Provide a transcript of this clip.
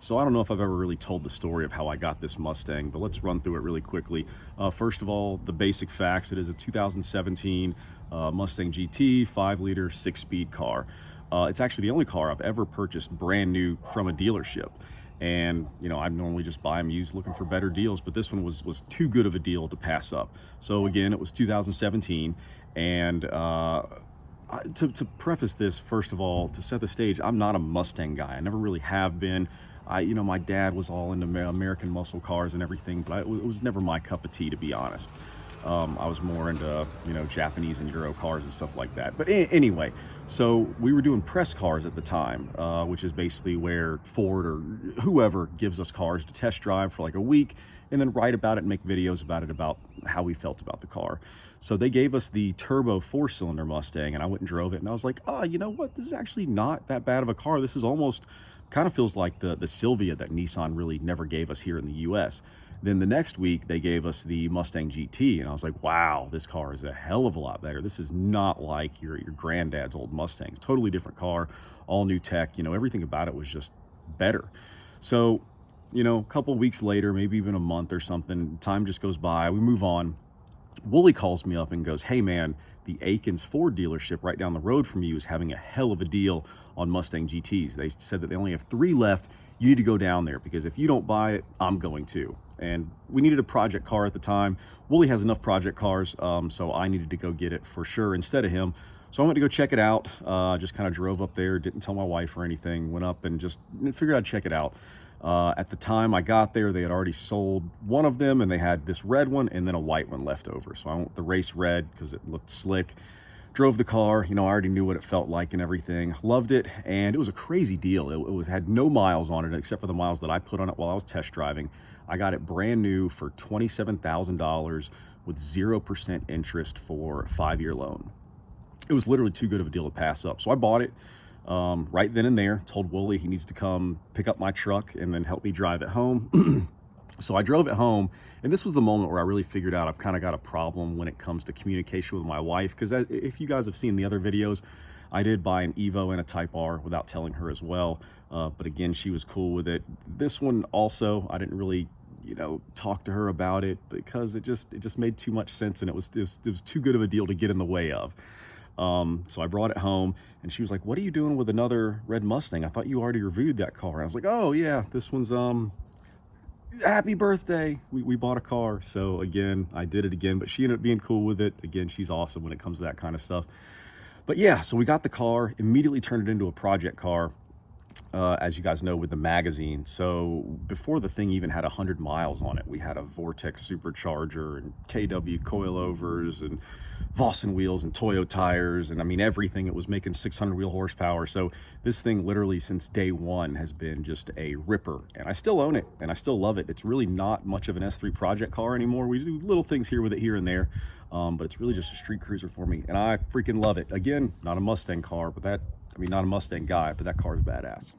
So I don't know if I've ever really told the story of how I got this Mustang, but let's run through it really quickly. First of all, the basic facts: it is a 2017 Mustang GT 5-liter 6-speed car. It's actually the only car I've ever purchased brand new from a dealership. And you know, I normally just buy them used looking for better deals, but this one was too good of a deal to pass up. So again, it was 2017. And to preface this, first of all, to set the stage, I'm not a Mustang guy. I never really have been. You know, my dad was all into American muscle cars and everything, but it was never my cup of tea, to be honest. I was more into, you know, Japanese and Euro cars and stuff like that. But anyway, so we were doing press cars at the time, which is basically where Ford or whoever gives us cars to test drive for like a week and then write about it and make videos about it, about how we felt about the car. So they gave us the turbo 4-cylinder Mustang, and I went and drove it, and I was like, oh, you know what? This is actually not that bad of a car. This is almost kind of feels like the Sylvia that Nissan really never gave us here in the US. Then the next week they gave us the Mustang GT, and I was like, wow, this car is a hell of a lot better. This is not like your granddad's old Mustang. It's a totally different car, all new tech, you know, everything about it was just better. So, you know, a couple weeks later, maybe even a month or something, time just goes by, we move on. Wooly calls me up and goes, hey man, the Aikens Ford dealership right down the road from you is having a hell of a deal on Mustang GTs. They said that they only have 3 left. You need to go down there, because if you don't buy it, I'm going to. And we needed a project car at the time. Wooly has enough project cars, so I needed to go get it for sure instead of him. So I went to go check it out. Just kind of drove up there, didn't tell my wife or anything, went up and just figured I'd check it out. At the time I got there, they had already sold one of them, and they had this red one and then a white one left over. So I went with the race red because it looked slick. Drove the car, you know, I already knew what it felt like and everything. Loved it, and it was a crazy deal. It had no miles on it except for the miles that I put on it while I was test driving. I got it brand new for $27,000 with 0% interest for a 5-year loan. It was literally too good of a deal to pass up. So I bought it right then and there. Told Wooly he needs to come pick up my truck and then help me drive it home. So I drove it home, and this was the moment where I really figured out I've kind of got a problem when it comes to communication with my wife, because if you guys have seen the other videos, I did buy an Evo and a Type R without telling her as well, but again, she was cool with it. This one also, I didn't really, you know, talk to her about it because it just made too much sense, and it was too good of a deal to get in the way of. So I brought it home, and she was like, what are you doing with another red Mustang? I thought you already reviewed that car. And I was like, oh yeah, this one's happy birthday, we bought a car. So again, I did it again, but she ended up being cool with it. Again, she's awesome when it comes to that kind of stuff. But yeah, so we got the car, immediately turned it into a project car, as you guys know, with the magazine. So before the thing even had 100 miles on it, we had a Vortex supercharger and KW coilovers and Vossen wheels and Toyo tires, and I mean everything. It was making 600 wheel horsepower. So this thing literally since day one has been just a ripper, and I still own it and I still love it. It's really not much of an S3 project car anymore. We do little things here with it here and there, but it's really just a street cruiser for me, and I freaking love it. Again, not a Mustang car, but not a Mustang guy, but that car is badass.